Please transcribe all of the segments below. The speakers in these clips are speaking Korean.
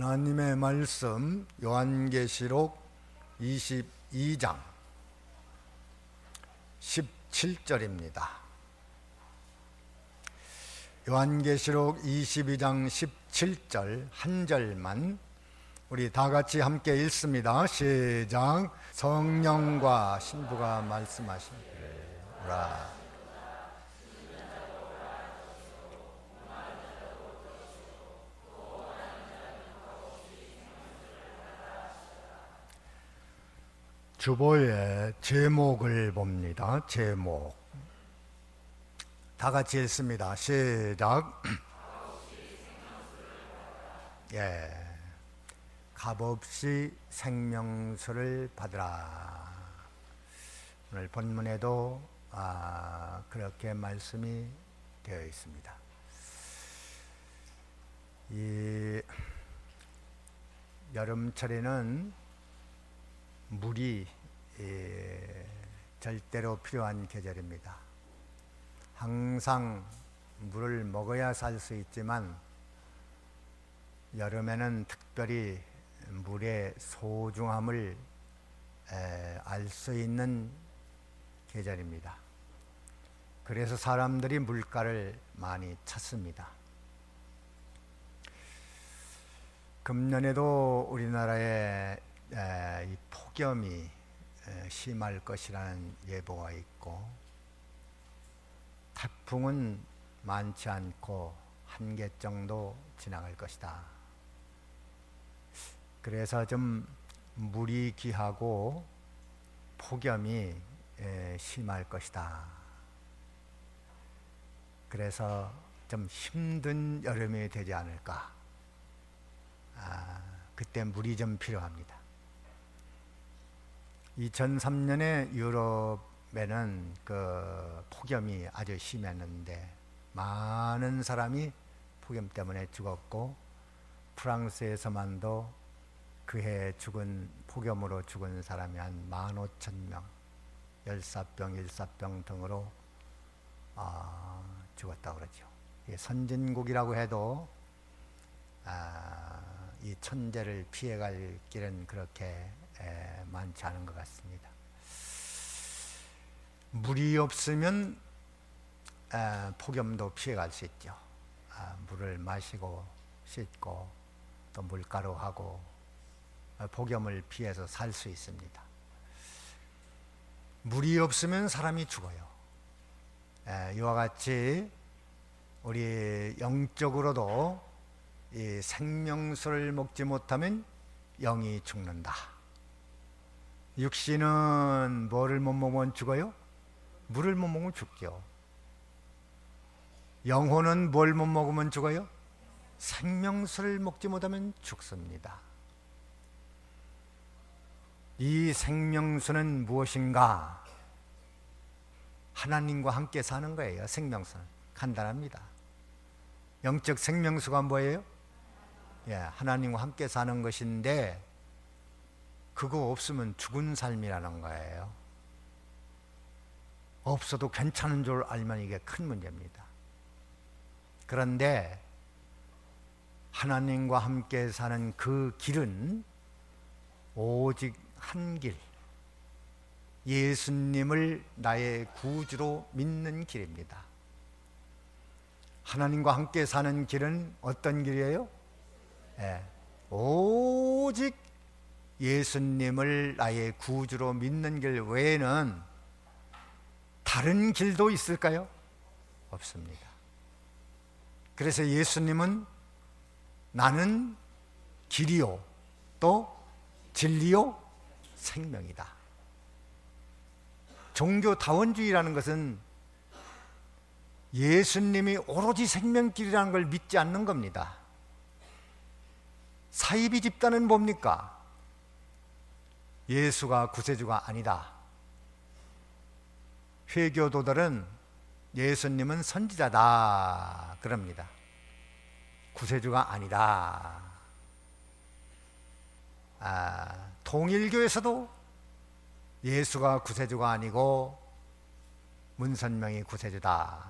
하나님의 말씀 요한계시록 22장 17절입니다. 요한계시록 22장 17절 한 절만 우리 다 같이 함께 읽습니다. 시작. 성령과 신부가 말씀하시니라. 주보의 제목을 봅니다. 제목 다 같이 읽습니다. 시작. 값없이 생명수를 받으라. 오늘 본문에도 그렇게 말씀이 되어 있습니다. 이 여름철에는 물이 절대로 필요한 계절입니다. 항상 물을 먹어야 살 수 있지만 여름에는 특별히 물의 소중함을 알 수 있는 계절입니다. 그래서 사람들이 물가를 많이 찾습니다. 금년에도 우리나라에 이 폭염이 심할 것이라는 예보가 있고, 태풍은 많지 않고 한 개 정도 지나갈 것이다. 그래서 좀 물이 귀하고 폭염이 심할 것이다. 그래서 좀 힘든 여름이 되지 않을까. 그때 물이 좀 필요합니다. 2003년에 유럽에는 그 폭염이 아주 심했는데 많은 사람이 폭염 때문에 죽었고, 프랑스에서만도 그해 폭염으로 죽은 사람이 한 15,000명, 열사병, 일사병 등으로 죽었다고 그러죠. 선진국이라고 해도 이 천재를 피해갈 길은 그렇게 많지 않은 것 같습니다. 물이 없으면 폭염도 피해갈 수 있죠. 물을 마시고 씻고 또 물가루하고 폭염을 피해서 살 수 있습니다. 물이 없으면 사람이 죽어요. 이와 같이 우리 영적으로도 이 생명수를 먹지 못하면 영이 죽는다. 육신은 뭐를 못 먹으면 죽어요? 물을 못 먹으면 죽죠. 영혼은 뭘 못 먹으면 죽어요? 생명수를 먹지 못하면 죽습니다. 이 생명수는 무엇인가? 하나님과 함께 사는 거예요. 생명수는 간단합니다. 영적 생명수가 뭐예요? 하나님과 함께 사는 것인데, 그거 없으면 죽은 삶이라는 거예요. 없어도 괜찮은 줄 알면 이게 큰 문제입니다. 그런데 하나님과 함께 사는 그 길은 오직 한 길, 예수님을 나의 구주로 믿는 길입니다. 하나님과 함께 사는 길은 어떤 길이에요? 오직 예수님을 나의 구주로 믿는 길 외에는 다른 길도 있을까요? 없습니다. 그래서 예수님은 나는 길이요 또 진리요 생명이다. 종교다원주의라는 것은 예수님이 오로지 생명길이라는 걸 믿지 않는 겁니다. 사이비 집단은 뭡니까? 예수가 구세주가 아니다. 회교도들은 예수님은 선지자다 그럽니다. 구세주가 아니다. 통일교에서도 예수가 구세주가 아니고 문선명이 구세주다.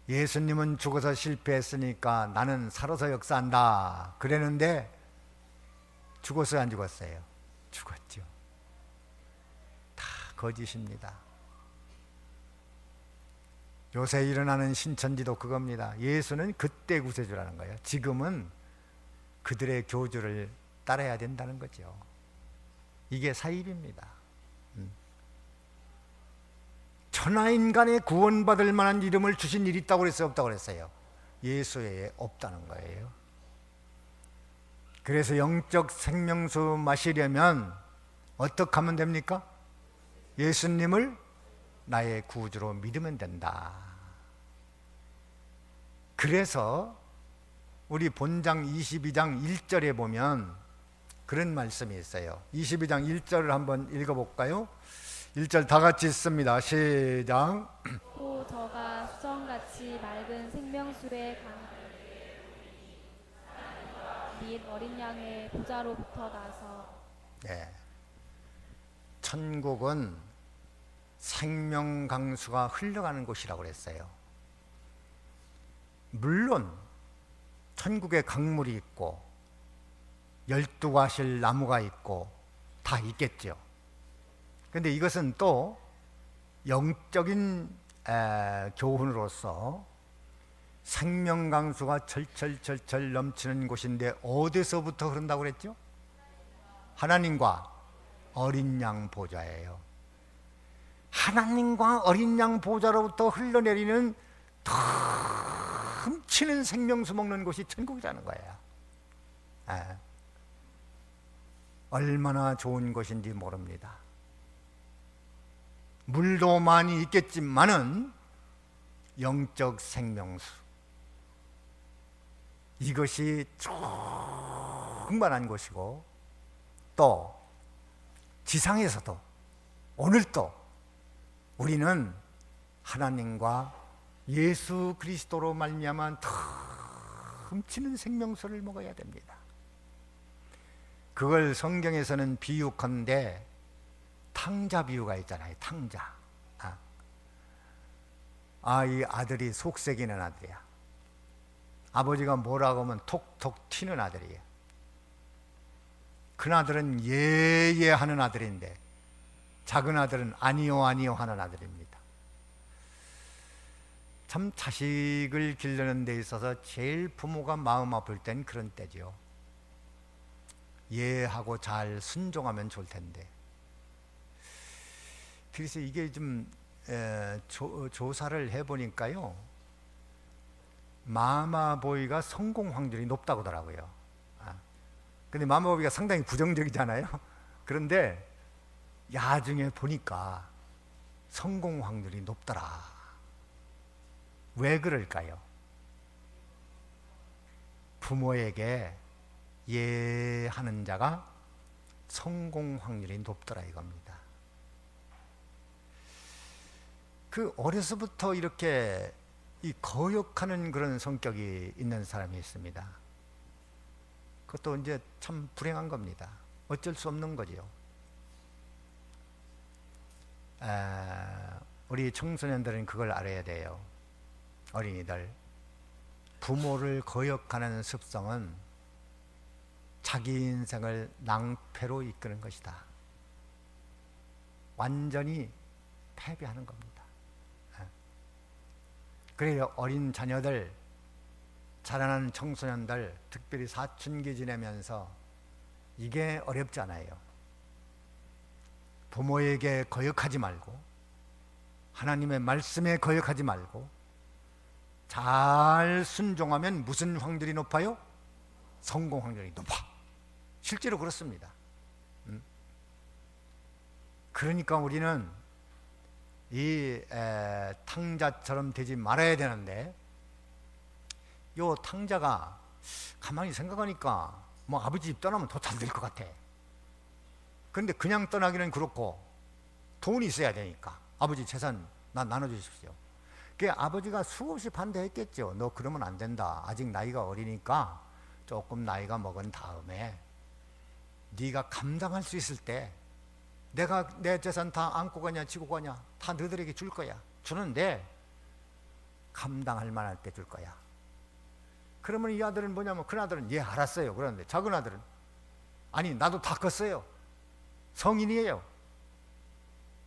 예수님은 죽어서 실패했으니까 나는 살아서 역사한다 그랬는데 죽었어요, 안 죽었어요? 죽었죠. 다 거짓입니다. 요새 일어나는 신천지도 그겁니다. 예수는 그때 구세주라는 거예요. 지금은 그들의 교주를 따라야 된다는 거죠. 이게 사입입니다. 천하인간의 구원받을 만한 이름을 주신 일이 있다고 그랬어요, 없다고 그랬어요? 예수 외에 없다는 거예요. 그래서 영적 생명수 마시려면 어떻게 하면 됩니까? 예수님을 나의 구주로 믿으면 된다. 그래서 우리 본장 22장 1절에 보면 그런 말씀이 있어요. 22장 1절을 한번 읽어볼까요? 1절 다 같이 읽습니다. 시작. 또 저가 수정같이 맑은 생명수의 강 및 어린 양의 보좌로부터 나서 네. 천국은 생명강수가 흘러가는 곳이라고 그랬어요. 물론 천국에 강물이 있고 12가실 나무가 있고 다 있겠죠. 그런데 이것은 또 영적인 교훈으로서 생명강수가 절철절철 넘치는 곳인데 어디서부터 흐른다고 그랬죠? 하나님과 어린 양 보좌예요. 하나님과 어린 양 보좌로부터 흘러내리는 넘치는 생명수 먹는 곳이 천국이라는 거예요. 얼마나 좋은 곳인지 모릅니다. 물도 많이 있겠지만은 영적 생명수, 이것이 충만한 곳이고, 또 지상에서도 오늘도 우리는 하나님과 예수 그리스도로 말미암아 넘치는 생명수를 먹어야 됩니다. 그걸 성경에서는 비유컨대 탕자 비유가 있잖아요. 탕자. 이 아들이 속색이는 아들이야. 아버지가 뭐라고 하면 톡톡 튀는 아들이에요. 큰 아들은 예예 하는 아들인데 작은 아들은 아니요 아니요 하는 아들입니다. 참 자식을 기르는 데 있어서 제일 부모가 마음 아플 땐 그런 때죠. 예하고 잘 순종하면 좋을 텐데. 그래서 이게 좀 조사를 해보니까요, 마마보이가 성공 확률이 높다고 하더라고요. 근데 마마보이가 상당히 부정적이잖아요. 그런데 야중에 보니까 성공 확률이 높더라. 왜 그럴까요? 부모에게 예하는 자가 성공 확률이 높더라 이겁니다. 그 어려서부터 이렇게 이 거역하는 그런 성격이 있는 사람이 있습니다. 그것도 이제 참 불행한 겁니다. 어쩔 수 없는 거지요. 우리 청소년들은 그걸 알아야 돼요. 어린이들, 부모를 거역하는 습성은 자기 인생을 낭패로 이끄는 것이다. 완전히 패배하는 겁니다. 그래요. 어린 자녀들, 자라나는 청소년들, 특별히 사춘기 지내면서 이게 어렵잖아요. 부모에게 거역하지 말고, 하나님의 말씀에 거역하지 말고 잘 순종하면 무슨 확률이 높아요? 성공 확률이 높아. 실제로 그렇습니다. 그러니까 우리는 이 탕자처럼 되지 말아야 되는데, 요 탕자가 가만히 생각하니까 뭐 아버지 집 떠나면 더 잘 될 것 같아. 그런데 그냥 떠나기는 그렇고 돈이 있어야 되니까 아버지 재산 나눠주십시오. 그 아버지가 수없이 반대했겠죠. 너 그러면 안 된다. 아직 나이가 어리니까 조금 나이가 먹은 다음에 네가 감당할 수 있을 때 내가 내 재산 다 안고 가냐 지고 가냐 다 너희들에게 줄 거야. 주는데 감당할 만할 때 줄 거야. 그러면 이 아들은 뭐냐면, 큰 아들은 예 알았어요. 그러는데 작은 아들은 아니 나도 다 컸어요. 성인이에요.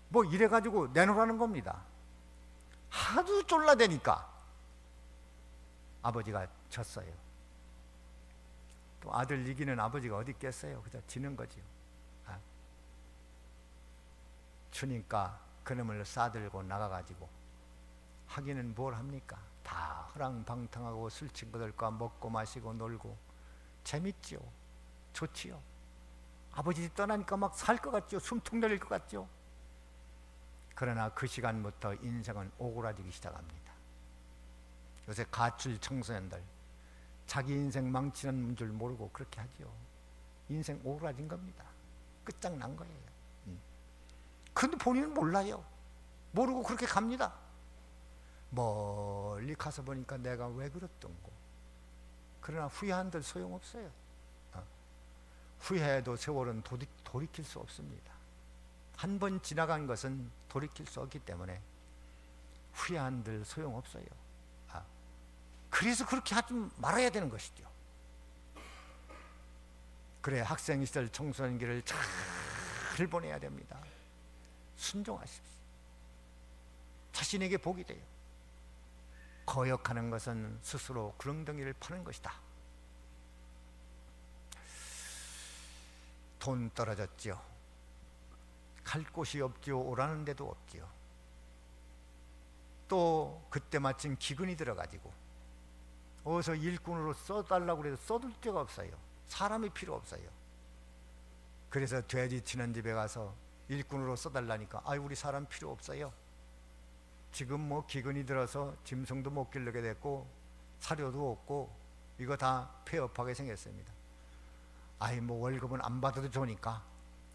뭐 이래가지고 내놓으라는 겁니다. 하도 쫄라대니까 아버지가 졌어요. 또 아들 이기는 아버지가 어디 있겠어요. 그저 지는 거지요. 주니까 그놈을 싸들고 나가가지고 하기는 뭘 합니까? 다 허랑방탕하고 술 친구들과 먹고 마시고 놀고 재밌지요. 좋지요. 아버지 집 떠나니까 막 살 것 같죠. 숨통 내릴 것 같죠. 그러나 그 시간부터 인생은 오그라지기 시작합니다. 요새 가출 청소년들 자기 인생 망치는 줄 모르고 그렇게 하죠. 인생 오그라진 겁니다. 끝장난 거예요. 근데 본인은 몰라요. 모르고 그렇게 갑니다. 멀리 가서 보니까 내가 왜 그랬던 거. 그러나 후회한들 소용없어요. 후회해도 세월은 돌이킬 수 없습니다. 한 번 지나간 것은 돌이킬 수 없기 때문에 후회한들 소용없어요. 그래서 그렇게 하지 말아야 되는 것이죠. 그래 학생 시절 청소년기를 잘 보내야 됩니다. 순종하십시오. 자신에게 복이 돼요. 거역하는 것은 스스로 구렁텅이를 파는 것이다. 돈 떨어졌지요. 갈 곳이 없지요. 오라는 데도 없지요. 또 그때 마침 기근이 들어가지고 어디서 일꾼으로 써달라고 해도 써둘 데가 없어요. 사람이 필요 없어요. 그래서 돼지 치는 집에 가서 일꾼으로 써달라니까 아이 우리 사람 필요 없어요. 지금 뭐 기근이 들어서 짐승도 못 기르게 됐고 사료도 없고 이거 다 폐업하게 생겼습니다. 아이 뭐 월급은 안 받아도 좋으니까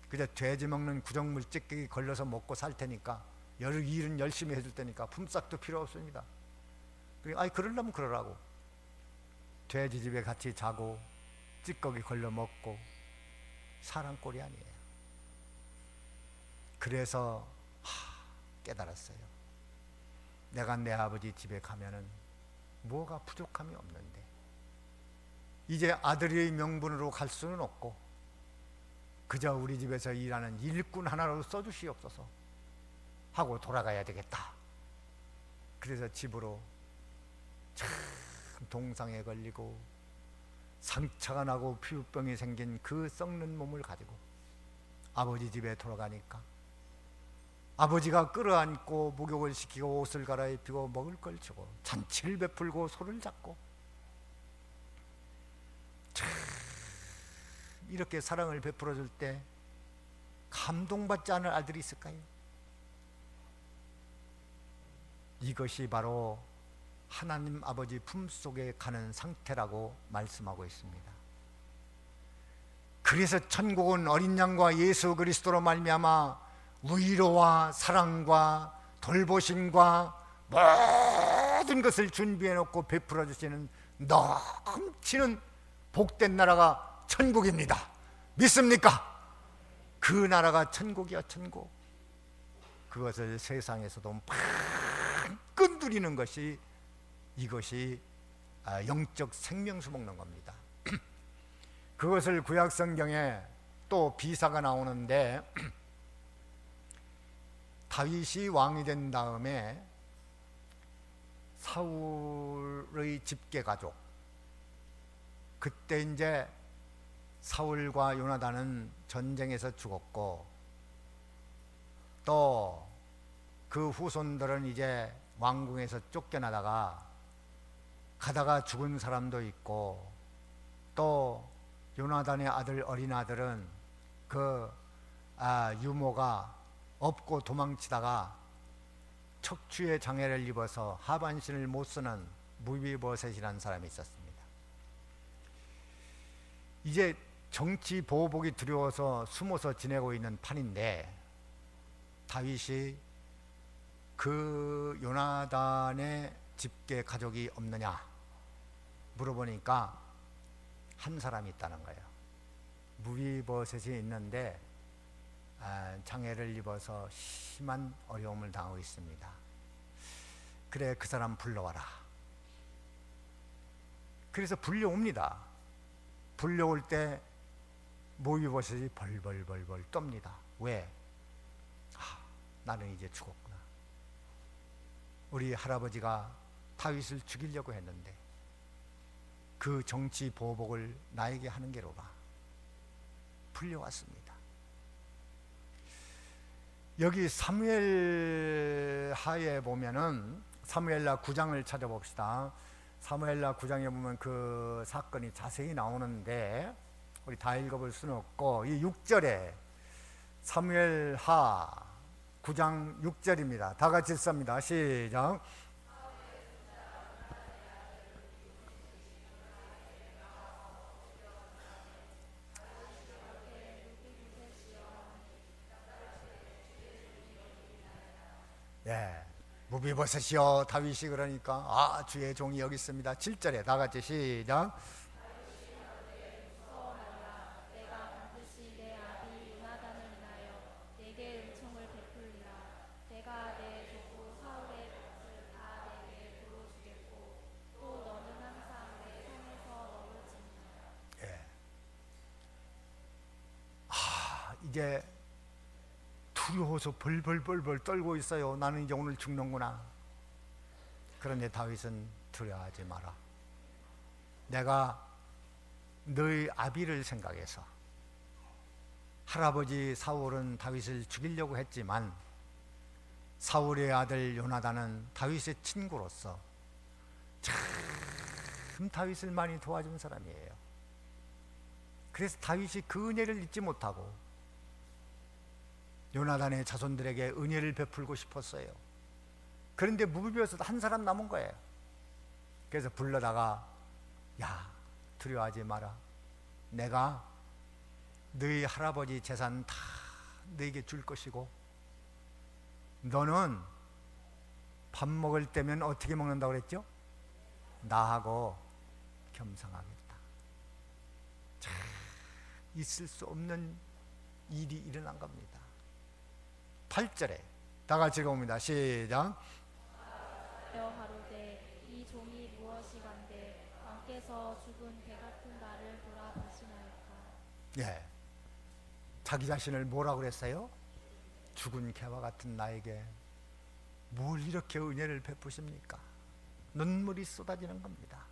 그저 돼지 먹는 구정물 찌꺼기 걸려서 먹고 살 테니까 일은 열심히 해줄 테니까 품삯도 필요 없습니다. 아이 그러려면 그러라고. 돼지 집에 같이 자고 찌꺼기 걸려 먹고 사람 꼴이 아니에요. 그래서 깨달았어요. 내가 내 아버지 집에 가면은 뭐가 부족함이 없는데 이제 아들의 명분으로 갈 수는 없고 그저 우리 집에서 일하는 일꾼 하나로 써주시옵소서 하고 돌아가야 되겠다. 그래서 집으로 참 동상에 걸리고 상처가 나고 피부병이 생긴 그 썩는 몸을 가지고 아버지 집에 돌아가니까 아버지가 끌어안고 목욕을 시키고 옷을 갈아입히고 먹을 걸 주고 잔치를 베풀고 소를 잡고 참 이렇게 사랑을 베풀어 줄 때 감동받지 않을 아들이 있을까요? 이것이 바로 하나님 아버지 품속에 가는 상태라고 말씀하고 있습니다. 그래서 천국은 어린 양과 예수 그리스도로 말미암아 위로와 사랑과 돌보심과 모든 것을 준비해 놓고 베풀어 주시는 넘치는 복된 나라가 천국입니다. 믿습니까? 그 나라가 천국이야. 천국. 그것을 세상에서도 마음껏 누리는 것이 이것이 영적 생명수 먹는 겁니다. 그것을 구약 성경에 또 비사가 나오는데 다윗이 왕이 된 다음에 사울의 집계 가족, 그때 이제 사울과 요나단은 전쟁에서 죽었고 또 그 후손들은 이제 왕궁에서 쫓겨나다가 가다가 죽은 사람도 있고 또 요나단의 아들 어린 아들은 그 유모가 업고 도망치다가 척추에 장애를 입어서 하반신을 못 쓰는 무비보셋이라는 사람이 있었습니다. 이제 정치 보복이 두려워서 숨어서 지내고 있는 판인데 다윗이 그 요나단의 집계 가족이 없느냐 물어보니까 한 사람이 있다는 거예요. 무비보셋이 있는데 장애를 입어서 심한 어려움을 당하고 있습니다. 그래, 그 사람 불러와라. 그래서 불려옵니다. 불려올 때 모기버섯이 벌벌벌벌 떱니다. 왜? 나는 이제 죽었구나. 우리 할아버지가 다윗을 죽이려고 했는데 그 정치 보복을 나에게 하는 게로다. 불려왔습니다. 여기 사무엘하에 보면은 사무엘하 9장을 찾아봅시다. 사무엘하 9장에 보면 그 사건이 자세히 나오는데 우리 다 읽어볼 수는 없고, 이 6절에 사무엘하 9장 6절입니다. 다 같이 읽습니다. 시작. 예, 무비버섯이여 다윗이 그러니까 주의 종이 여기 있습니다. 7절에 다 같이 시작. 내가 반드시 내 아비 요나단을 인하여 내게 은총을 베풀리라. 내가 내 조부 사울의 밭을 다 내게 도로주겠고 또 너는 항상 내 손에서 너를 지니라. 예. 이제 두려워서 벌벌벌벌 떨고 있어요. 나는 이제 오늘 죽는구나. 그런데 다윗은 두려워하지 마라. 내가 너의 아비를 생각해서, 할아버지 사울은 다윗을 죽이려고 했지만 사울의 아들 요나단은 다윗의 친구로서 참 다윗을 많이 도와준 사람이에요. 그래서 다윗이 그 은혜를 잊지 못하고 요나단의 자손들에게 은혜를 베풀고 싶었어요. 그런데 무비버섯 한 사람 남은 거예요. 그래서 불러다가, 야, 두려워하지 마라. 내가 너희 할아버지 재산 다 너에게 줄 것이고, 너는 밥 먹을 때면 어떻게 먹는다고 그랬죠? 나하고 겸상하겠다. 참 있을 수 없는 일이 일어난 겁니다. 8절에 다 같이 읽어봅니다. 시작. 하루되 이 종이 무엇이 간데 왕께서 죽은 개 같은 나를 돌아보시나이까. 예, 자기 자신을 뭐라고 그랬어요? 죽은 개와 같은 나에게 뭘 이렇게 은혜를 베푸십니까? 눈물이 쏟아지는 겁니다.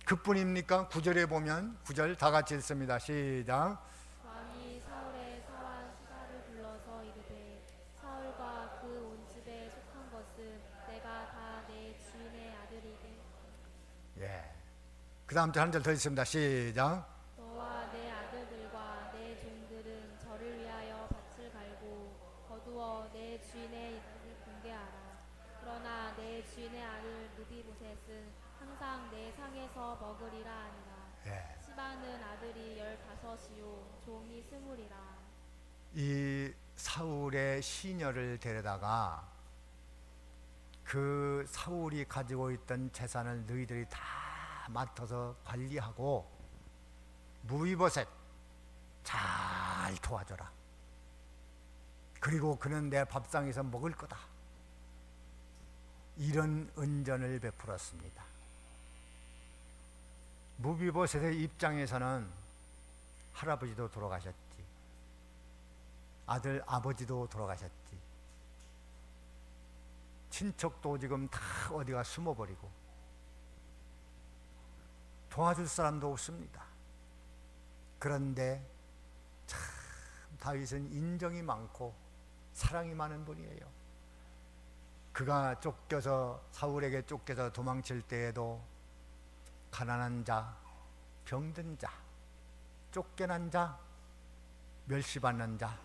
그뿐입니까? 9절에 보면 9절 다 같이 읽습니다. 시작. 왕이 사울의 사환 시바를 불러서 이르되 사울과 그 온 집에 속한 것은 내가 다 내 주인의 아들이되. 예. 그 다음 절 한 절 더 있습니다. 시작. 너와 내 아들들과 내 종들은 저를 위하여 밭을 갈고 거두어 내 주인의 이름을 공개하라. 그러나 내 주인의 아들 느비보셋은 항상 내 상에서 먹으리라 하니라. 예. 시바는 아들이 15이요 종이 20이라. 이 사울의 시녀를 데려다가 그 사울이 가지고 있던 재산을 너희들이 다 맡아서 관리하고 무비보셋 잘 도와줘라. 그리고 그는 내 밥상에서 먹을 거다. 이런 은전을 베풀었습니다. 무비보셋의 입장에서는 할아버지도 돌아가셨지, 아버지도 돌아가셨지, 친척도 지금 다 어디가 숨어버리고 도와줄 사람도 없습니다. 그런데 참 다윗은 인정이 많고 사랑이 많은 분이에요. 그가 사울에게 쫓겨서 도망칠 때에도 가난한 자, 병든 자, 쫓겨난 자, 멸시받는 자,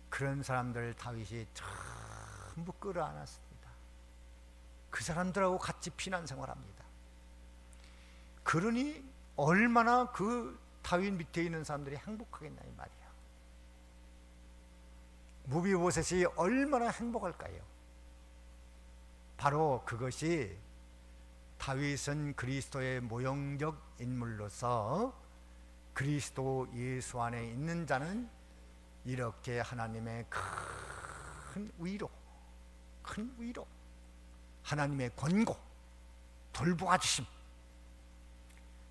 그런 사람들을 다윗이 전부 끌어안았습니다. 그 사람들하고 같이 피난 생활합니다. 그러니 얼마나 그 다윗 밑에 있는 사람들이 행복하겠나 이 말이야. 무비보셋이 얼마나 행복할까요? 바로 그것이 다윗은 그리스도의 모형적 인물로서 그리스도 예수 안에 있는 자는 이렇게 하나님의 큰 위로, 큰 위로, 하나님의 권고, 돌보아주심,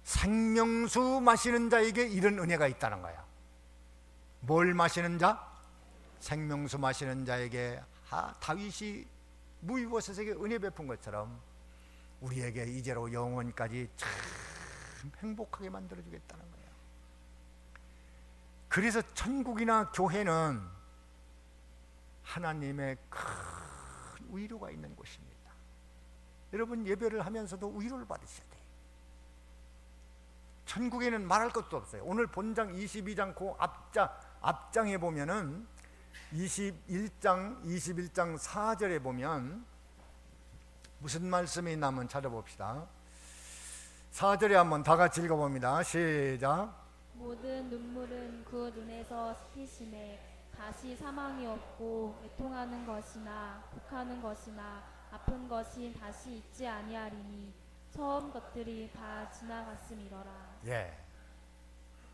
생명수 마시는 자에게 이런 은혜가 있다는 거야. 뭘 마시는 자? 생명수 마시는 자에게 다윗이 무비보셋에게 은혜 베푼 것처럼 우리에게 이제로 영원까지 참 행복하게 만들어주겠다는 거야. 그래서 천국이나 교회는 하나님의 큰 위로가 있는 곳입니다. 여러분, 예배를 하면서도 위로를 받으셔야 돼요. 천국에는 말할 것도 없어요. 오늘 본장 22장 그 앞장에 보면은 21장 4절에 보면 무슨 말씀이 있나 한번 찾아봅시다. 4절에 한번 다 같이 읽어봅니다. 시작. 모든 눈물은 그 눈에서 씻기심에 다시 사망이 없고 애통하는 것이나 곡하는 것이나 아픈 것이 다시 있지 아니하리니 처음 것들이 다 지나갔음이러라. 예,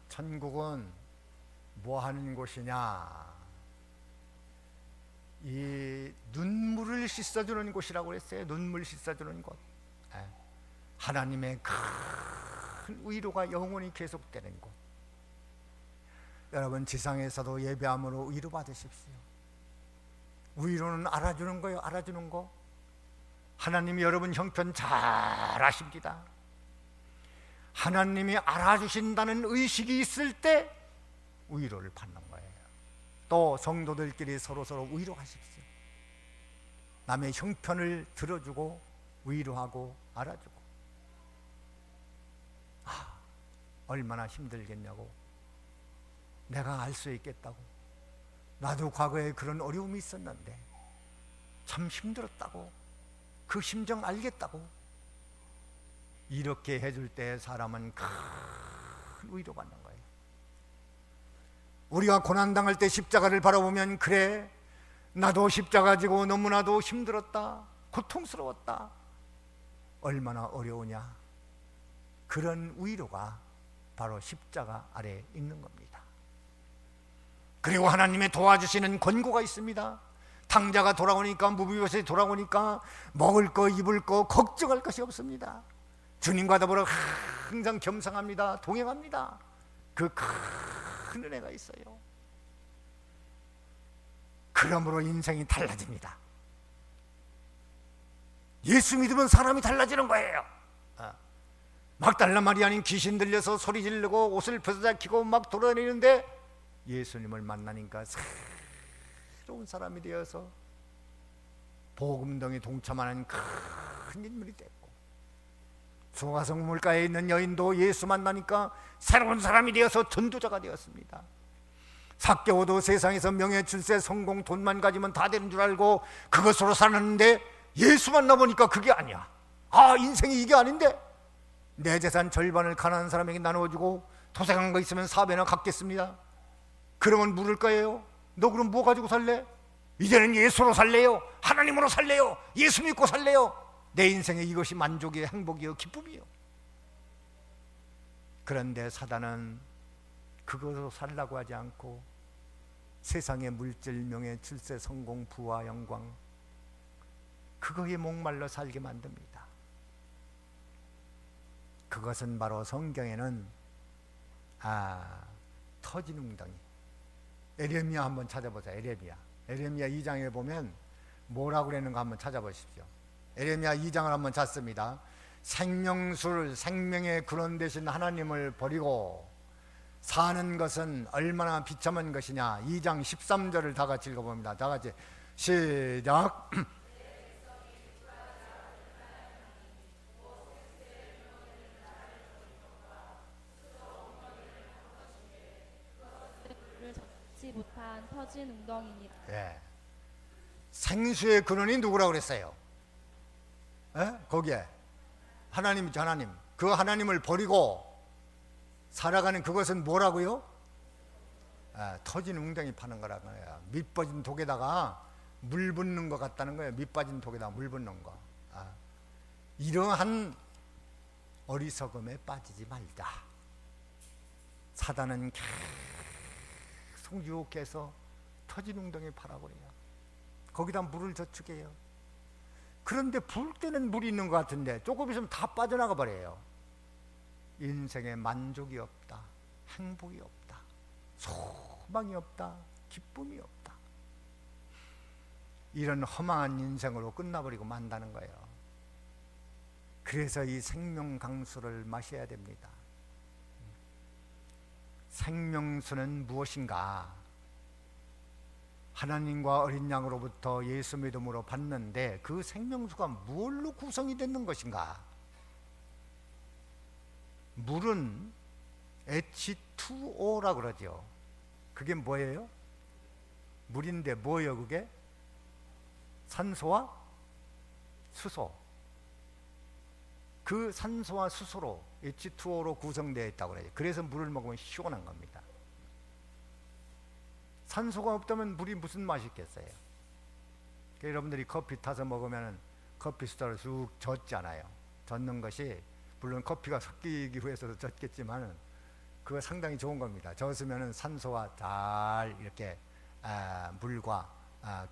천국은 뭐 하는 곳이냐? 이 눈물을 씻어주는 곳이라고 그랬어요. 눈물 씻어주는 곳. 예. 하나님의 큰 위로가 영원히 계속되는 곳. 여러분, 지상에서도 예배함으로 위로 받으십시오. 위로는 알아주는 거예요. 알아주는 거. 하나님이 여러분 형편 잘 아십니다. 하나님이 알아주신다는 의식이 있을 때 위로를 받는 거예요. 또 성도들끼리 서로 위로하십시오. 남의 형편을 들어주고 위로하고 알아주고. 얼마나 힘들겠냐고. 내가 알 수 있겠다고. 나도 과거에 그런 어려움이 있었는데 참 힘들었다고. 그 심정 알겠다고. 이렇게 해줄 때 사람은 큰 위로받는 거예요. 우리가 고난당할 때 십자가를 바라보면, 그래, 나도 십자가 지고 너무나도 힘들었다, 고통스러웠다, 얼마나 어려우냐. 그런 위로가 바로 십자가 아래에 있는 겁니다. 그리고 하나님의 도와주시는 권고가 있습니다. 탕자가 돌아오니까, 무비보셋이 돌아오니까 먹을 거 입을 거 걱정할 것이 없습니다. 주님과 더불어 항상 겸상합니다. 동행합니다. 그 큰 은혜가 있어요. 그러므로 인생이 달라집니다. 예수 믿으면 사람이 달라지는 거예요. 막달라 마리아는 귀신 들려서 소리 지르고 옷을 벗어잡히고 막 돌아다니는데 예수님을 만나니까 새로운 사람이 되어서 복음동에 동참하는 큰 인물이 됐고, 소가성 물가에 있는 여인도 예수 만나니까 새로운 사람이 되어서 전도자가 되었습니다. 삭개오도 세상에서 명예, 출세, 성공, 돈만 가지면 다 되는 줄 알고 그것으로 살았는데 예수 만나보니까 그게 아니야. 인생이 이게 아닌데, 내 재산 절반을 가난한 사람에게 나눠주고 도색한 거 있으면 4배나 갚겠습니다. 그러면 물을 거예요. 너 그럼 뭐 가지고 살래? 이제는 예수로 살래요. 하나님으로 살래요. 예수 믿고 살래요. 내 인생에 이것이 만족이요, 행복이요, 기쁨이요. 그런데 사단은 그것으로 살라고 하지 않고 세상의 물질, 명예, 출세, 성공, 부와 영광, 그거에 목말라 살게 만듭니다. 그것은 바로 성경에는 터진 웅덩이. 에레미야 한번 찾아보자. 에레미야 2장에 보면 뭐라고 그러는가 한번 찾아보십시오. 에레미야 2장을 한번 찾습니다. 생명의 근원 되신 하나님을 버리고 사는 것은 얼마나 비참한 것이냐. 2장 13절을 다 같이 읽어봅니다. 다 같이 시작. 잡지 못한 터진 웅덩이니라. 예. 생수의 근원이 누구라고 그랬어요? 거기에 하나님이죠. 하나님. 그 하나님을 버리고 살아가는 그것은 뭐라고요? 터진 웅덩이 파는 거라는 거예요. 밑 빠진 독에다가 물 붓는 것 같다는 거예요. 밑 빠진 독에다가 물 붓는 거. 이러한 어리석음에 빠지지 말자. 사단은 계속 유혹해서 터진 웅덩이 파라고 그래요. 거기다 물을 저축해요. 그런데 부을 때는 물이 있는 것 같은데 조금 있으면 다 빠져나가 버려요. 인생에 만족이 없다, 행복이 없다, 소망이 없다, 기쁨이 없다. 이런 허망한 인생으로 끝나버리고 만다는 거예요. 그래서 이 생명 강수를 마셔야 됩니다. 생명수는 무엇인가? 하나님과 어린 양으로부터 예수 믿음으로 받는데 그 생명수가 무엇로 구성이 되는 것인가? 물은 H2O라 그러죠. 그게 뭐예요? 물인데 뭐예요 그게? 산소와 수소. 그 산소와 수소로 H2O로 구성되어 있다고 그래요. 그래서 물을 먹으면 시원한 겁니다. 산소가 없다면 물이 무슨 맛이 있겠어요? 그러니까 여러분들이 커피 타서 먹으면 커피 수다를 쑥 젓잖아요. 젓는 것이 물론 커피가 섞이기 위해서도 젓겠지만 그거 상당히 좋은 겁니다. 젓으면 산소와 잘 이렇게 물과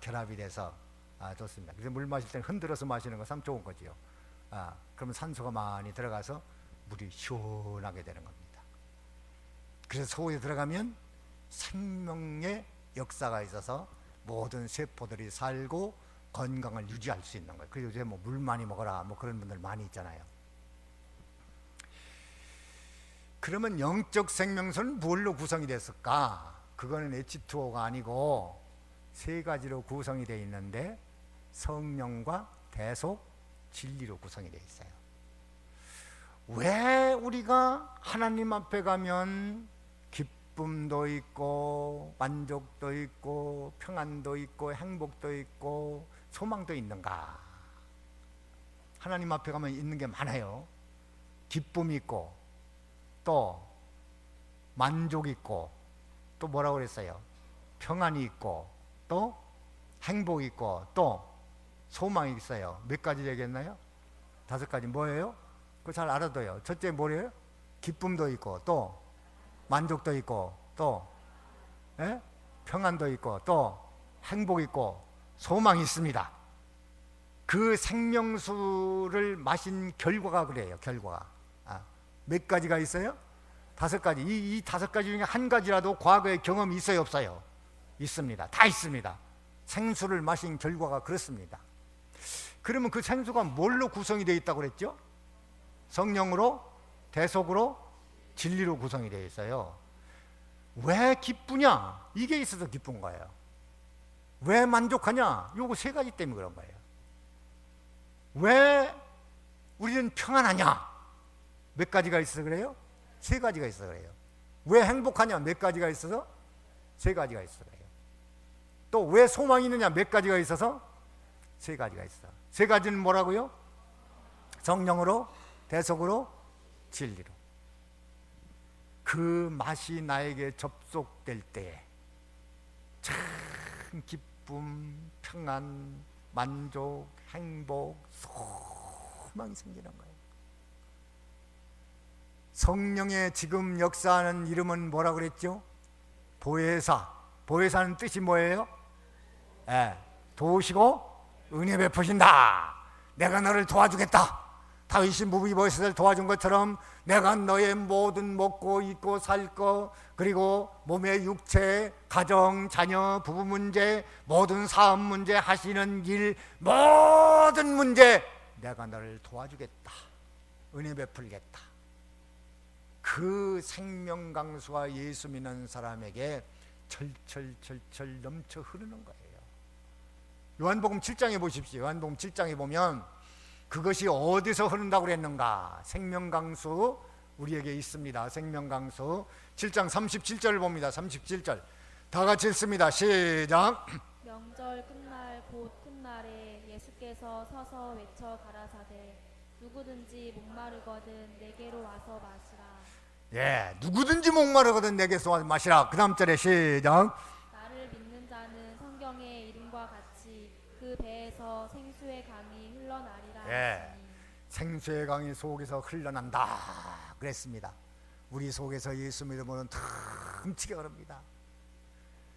결합이 돼서 좋습니다. 그래서 물 마실 때는 흔들어서 마시는 거 참 좋은 거지요. 그러면 산소가 많이 들어가서 물이 시원하게 되는 겁니다. 그래서 속에 들어가면 생명의 역사가 있어서 모든 세포들이 살고 건강을 유지할 수 있는 거예요. 그래서 요새 뭐 물 많이 먹어라 뭐 그런 분들 많이 있잖아요. 그러면 영적 생명수는 뭘로 구성이 됐을까? 그거는 H2O가 아니고 세 가지로 구성이 되어 있는데 성령과 대속, 진리로 구성이 되어 있어요. 왜 우리가 하나님 앞에 가면 기쁨도 있고 만족도 있고 평안도 있고 행복도 있고 소망도 있는가? 하나님 앞에 가면 있는 게 많아요. 기쁨이 있고 또 만족이 있고 또 뭐라고 그랬어요? 평안이 있고 또 행복이 있고 또 소망이 있어요. 몇 가지 얘기했나요? 5가지. 뭐예요? 그거 잘 알아둬요. 첫째 뭐예요? 기쁨도 있고 또 만족도 있고 또 평안도 있고 또 행복이 있고 소망이 있습니다. 그 생명수를 마신 결과가 그래요. 결과가 몇 가지가 있어요? 5가지. 이 5가지 중에 한 가지라도 과거의 경험이 있어요 없어요? 있습니다. 다 있습니다. 생수를 마신 결과가 그렇습니다. 그러면 그 생수가 뭘로 구성이 되어 있다고 그랬죠? 성령으로, 대속으로, 진리로 구성이 되어 있어요. 왜 기쁘냐? 이게 있어서 기쁜 거예요. 왜 만족하냐? 요거 3가지 때문에 그런 거예요. 왜 우리는 평안하냐? 몇 가지가 있어서 그래요? 3가지가 있어서 그래요. 왜 행복하냐? 몇 가지가 있어서? 3가지가 있어서 그래요. 또 왜 소망이 있느냐? 몇 가지가 있어서? 3가지가 있어. 3가지는 뭐라고요? 성령으로, 대속으로, 진리로. 그 맛이 나에게 접속될 때에 참 기쁨, 평안, 만족, 행복, 소망이 생기는 거예요. 성령의 지금 역사하는 이름은 뭐라고 그랬죠? 보혜사. 보혜사는 뜻이 뭐예요? 도우시고 은혜 베푸신다. 내가 너를 도와주겠다. 다윗이 무비보셋을 도와준 것처럼 내가 너의 모든 먹고 입고 살 거, 그리고 몸의 육체, 가정, 자녀, 부부 문제, 모든 사업 문제, 하시는 일, 모든 문제 내가 너를 도와주겠다. 은혜 베풀겠다. 그 생명 강수가 예수 믿는 사람에게 철철철철 넘쳐 흐르는 거예요. 요한복음 7장에 보십시오. 요한복음 7장에 보면 그것이 어디서 흐른다고 그랬는가? 생명강수 우리에게 있습니다. 생명강수 7장 37절을 봅니다. 37절 다 같이 읽습니다. 시작. 명절 끝날 곧 훗날에 예수께서 서서 외쳐 가라사대 누구든지 목마르거든 내게로 와서 마시라. 누구든지 목마르거든 내게서 와서 마시라. 그 다음 절에 시작. 나를 믿는 자는 성경의 이름과 같이 그 배에서 생수의 강이 흘러나리라 하시니. 생수의 강이 속에서 흘러난다 그랬습니다. 우리 속에서 예수 믿음으로는 틈치게 흐릅니다.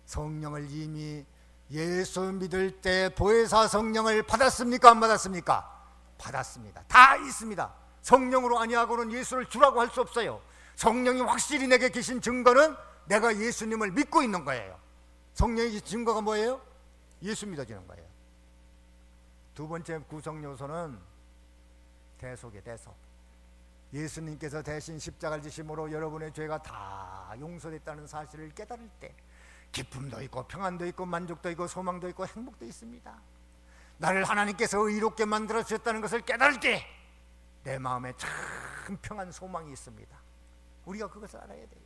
성령을 이미 예수 믿을 때 보혜사 성령을 받았습니까? 안 받았습니까? 받았습니다. 다 있습니다. 성령으로 아니하고는 예수를 주라고 할 수 없어요. 성령이 확실히 내게 계신 증거는 내가 예수님을 믿고 있는 거예요. 성령의 증거가 뭐예요? 예수 믿어지는 거예요. 두 번째 구성 요소는 대속이에요. 대속. 예수님께서 대신 십자가를 지심으로 여러분의 죄가 다 용서됐다는 사실을 깨달을 때 기쁨도 있고 평안도 있고 만족도 있고 소망도 있고 행복도 있습니다. 나를 하나님께서 의롭게 만들어 주셨다는 것을 깨달을 때 내 마음에 참 평안 소망이 있습니다. 우리가 그것을 알아야 돼요.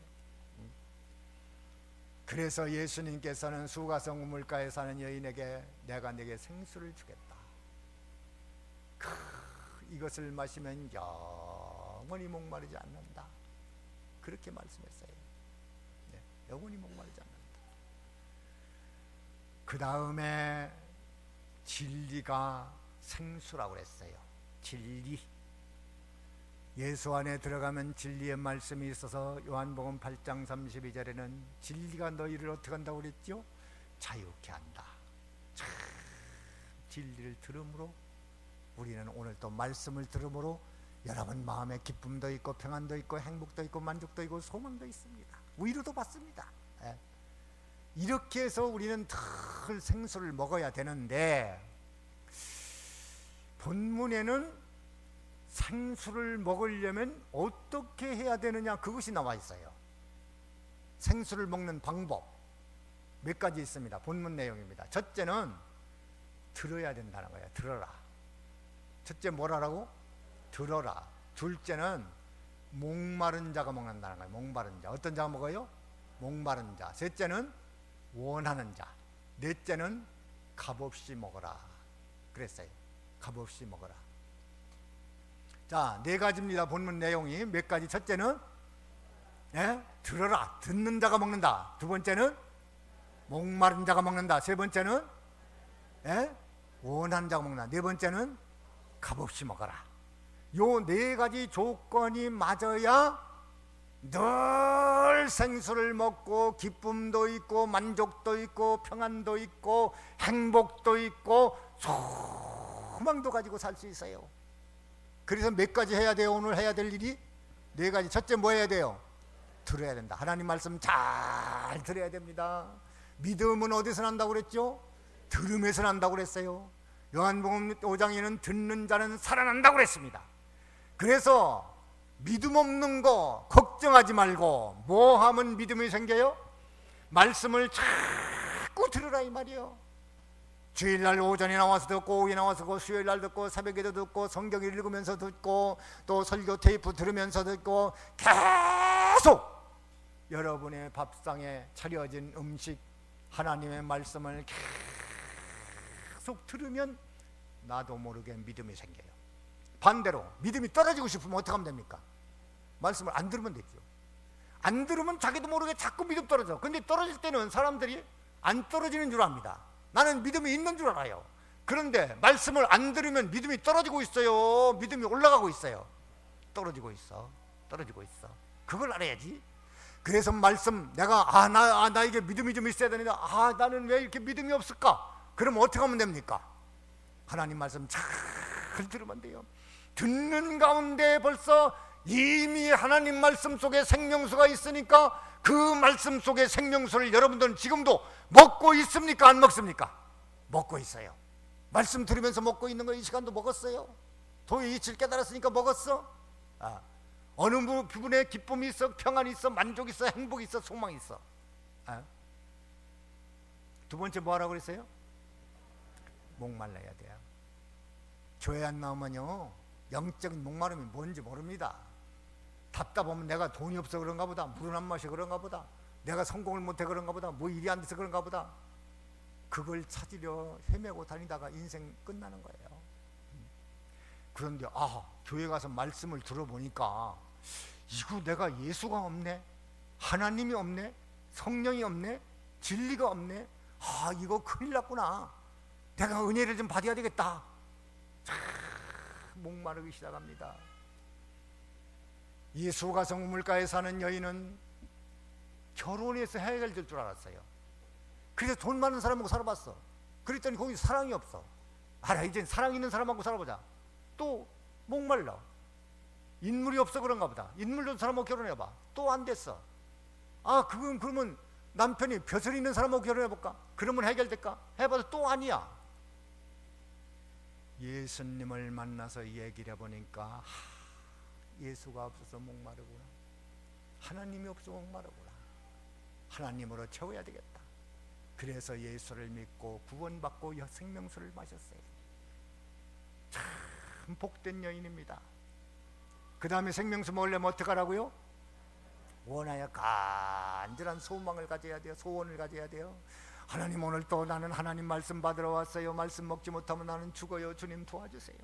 그래서 예수님께서는 수가성 우물가에 사는 여인에게 내가 네게 생수를 주겠다. 이것을 마시면 영원히 목마르지 않는다. 그렇게 말씀했어요. 네, 영원히 목마르지 않는다. 그 다음에 진리가 생수라고 그랬어요. 진리. 예수 안에 들어가면 진리의 말씀이 있어서 요한복음 8장 32절에는 진리가 너희를 어떻게 한다고 그랬죠? 자유케 한다. 참 진리를 들음으로 우리는 오늘 또 말씀을 들음으로 여러분 마음에 기쁨도 있고 평안도 있고 행복도 있고 만족도 있고 소망도 있습니다. 위로도 받습니다. 이렇게 해서 우리는 늘 생수를 먹어야 되는데 본문에는 생수를 먹으려면 어떻게 해야 되느냐 그것이 나와 있어요. 생수를 먹는 방법 몇 가지 있습니다. 본문 내용입니다. 첫째는 들어야 된다는 거예요. 들어라. 첫째 뭐라고? 들어라. 둘째는 목마른 자가 먹는다는 거예요. 목마른 자. 어떤 자가 먹어요? 목마른 자. 셋째는 원하는 자. 넷째는 값없이 먹어라. 그랬어요. 값없이 먹어라. 자, 네 가지입니다. 본문 내용이 몇 가지. 첫째는 들어라. 듣는 자가 먹는다. 두 번째는 목마른 자가 먹는다. 세 번째는 원하는 자가 먹는다. 네 번째는 값없이 먹어라. 요 네 가지 조건이 맞아야 늘 생수를 먹고 기쁨도 있고 만족도 있고 평안도 있고 행복도 있고 소망도 가지고 살 수 있어요. 그래서 몇 가지 해야 돼요? 오늘 해야 될 일이 네 가지. 첫째 뭐 해야 돼요? 들어야 된다. 하나님 말씀 잘 들어야 됩니다. 믿음은 어디서 난다고 그랬죠? 들음에서 난다고 그랬어요. 요한복음 5장에는 듣는 자는 살아난다고 그랬습니다. 그래서 믿음 없는 거 걱정하지 말고 뭐 하면 믿음이 생겨요? 말씀을 자꾸 들으라 이 말이에요. 주일날 오전에 나와서 듣고 오후에 나와서 듣고 수요일날 듣고 새벽에도 듣고 성경 읽으면서 듣고 또 설교 테이프 들으면서 듣고 계속 여러분의 밥상에 차려진 음식 하나님의 말씀을 계속 들으면 나도 모르게 믿음이 생겨요. 반대로 믿음이 떨어지고 싶으면 어떻게 하면 됩니까? 말씀을 안 들으면 되죠. 안 들으면 자기도 모르게 자꾸 믿음 떨어져. 근데 떨어질 때는 사람들이 안 떨어지는 줄 압니다. 나는 믿음이 있는 줄 알아요. 그런데 말씀을 안 들으면 믿음이 떨어지고 있어요. 믿음이 올라가고 있어요. 떨어지고 있어. 떨어지고 있어. 그걸 알아야지. 그래서 말씀 내가 나에게 믿음이 좀 있어야 되는데 나는 왜 이렇게 믿음이 없을까? 그럼 어떻게 하면 됩니까? 하나님 말씀 잘 들으면 돼요. 듣는 가운데 벌써 이미 하나님 말씀 속에 생명수가 있으니까 그 말씀 속에 생명수를 여러분들은 지금도 먹고 있습니까? 안 먹습니까? 먹고 있어요. 말씀 들으면서 먹고 있는 거 이 시간도 먹었어요. 도의 이치를 깨달았으니까 먹었어. 어느 부분에 기쁨이 있어, 평안이 있어, 만족이 있어, 행복이 있어, 소망이 있어. 두 번째 뭐하라고 그랬어요? 목말라야 돼요. 교회 안 나오면요 영적인 목마름이 뭔지 모릅니다. 답답하면 내가 돈이 없어 그런가 보다, 물은 안 마셔 그런가 보다, 내가 성공을 못해 그런가 보다, 뭐 일이 안 돼서 그런가 보다. 그걸 찾으려 헤매고 다니다가 인생 끝나는 거예요. 그런데 교회 가서 말씀을 들어보니까 이거 내가 예수가 없네, 하나님이 없네, 성령이 없네, 진리가 없네, 이거 큰일 났구나, 내가 은혜를 좀 받아야 되겠다. 목마르기 시작합니다. 이 수가성 우물가에 사는 여인은 결혼해서 해결될 줄 알았어요. 그래서 돈 많은 사람하고 살아봤어. 그랬더니 거기 사랑이 없어. 알아, 이제 사랑 있는 사람하고 살아보자. 또 목말라. 인물이 없어 그런가 보다. 인물 좋은 사람하고 결혼해봐. 또 안 됐어. 아, 그건 그러면 남편이 벼슬 있는 사람하고 결혼해볼까? 그러면 해결될까? 해봐도 또 아니야. 예수님을 만나서 얘기를 해보니까 예수가 없어서 목마르구나. 하나님이 없어서 목마르구나. 하나님으로 채워야 되겠다. 그래서 예수를 믿고 구원받고 생명수를 마셨어요. 참 복된 여인입니다. 그 다음에 생명수 먹으려면 어떻게 하라고요? 원하여 간절한 소망을 가져야 돼요. 소원을 가져야 돼요. 하나님, 오늘 또 나는 하나님 말씀 받으러 왔어요. 말씀 먹지 못하면 나는 죽어요. 주님 도와주세요.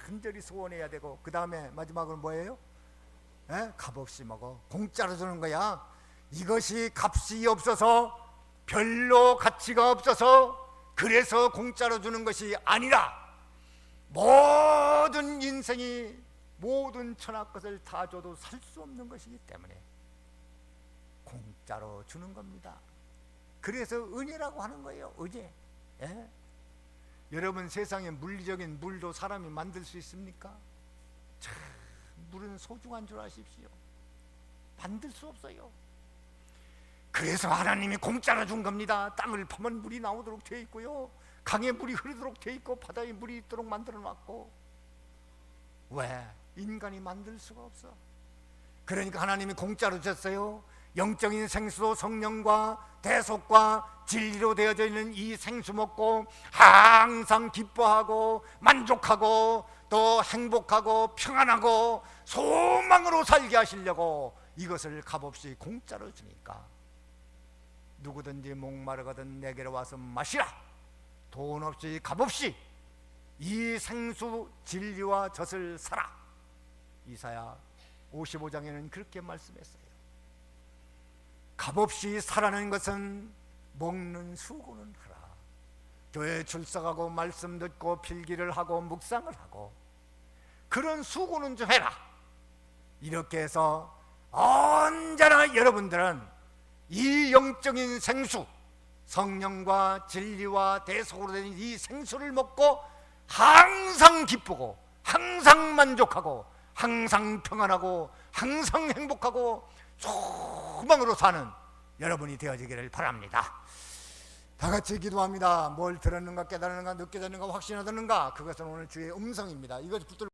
간절히 소원해야 되고, 그 다음에 마지막으로 뭐예요? 값없이 먹어. 공짜로 주는 거야. 이것이 값이 없어서, 별로 가치가 없어서 그래서 공짜로 주는 것이 아니라, 모든 인생이 모든 천하 것을 다 줘도 살 수 없는 것이기 때문에 공짜로 주는 겁니다. 그래서 은혜라고 하는 거예요. 은혜. 여러분, 세상에 물리적인 물도 사람이 만들 수 있습니까? 참, 물은 소중한 줄 아십시오. 만들 수 없어요. 그래서 하나님이 공짜로 준 겁니다. 땅을 파면 물이 나오도록 되어 있고요, 강에 물이 흐르도록 되어 있고, 바다에 물이 있도록 만들어 놨고. 왜? 인간이 만들 수가 없어. 그러니까 하나님이 공짜로 주셨어요. 영적인 생수도 성령과 대속과 진리로 되어져 있는 이 생수 먹고 항상 기뻐하고 만족하고 또 행복하고 평안하고 소망으로 살게 하시려고 이것을 값없이 공짜로 주니까, 누구든지 목마르거든 내게로 와서 마시라. 돈 없이 값없이 이 생수 진리와 젖을 사라. 이사야 55장에는 그렇게 말씀했어요. 값없이 사라는 것은 먹는 수고는 하라. 교회에 출석하고 말씀 듣고 필기를 하고 묵상을 하고 그런 수고는 좀 해라. 이렇게 해서 언제나 여러분들은 이 영적인 생수, 성령과 진리와 대속으로 된 이 생수를 먹고 항상 기쁘고 항상 만족하고 항상 평안하고 항상 행복하고 소망으로 사는 여러분이 되어지기를 바랍니다. 다 같이 기도합니다. 뭘 들었는가, 깨달았는가, 느껴졌는가, 확신하였는가, 그것은 오늘 주의 음성입니다. 이것 붙들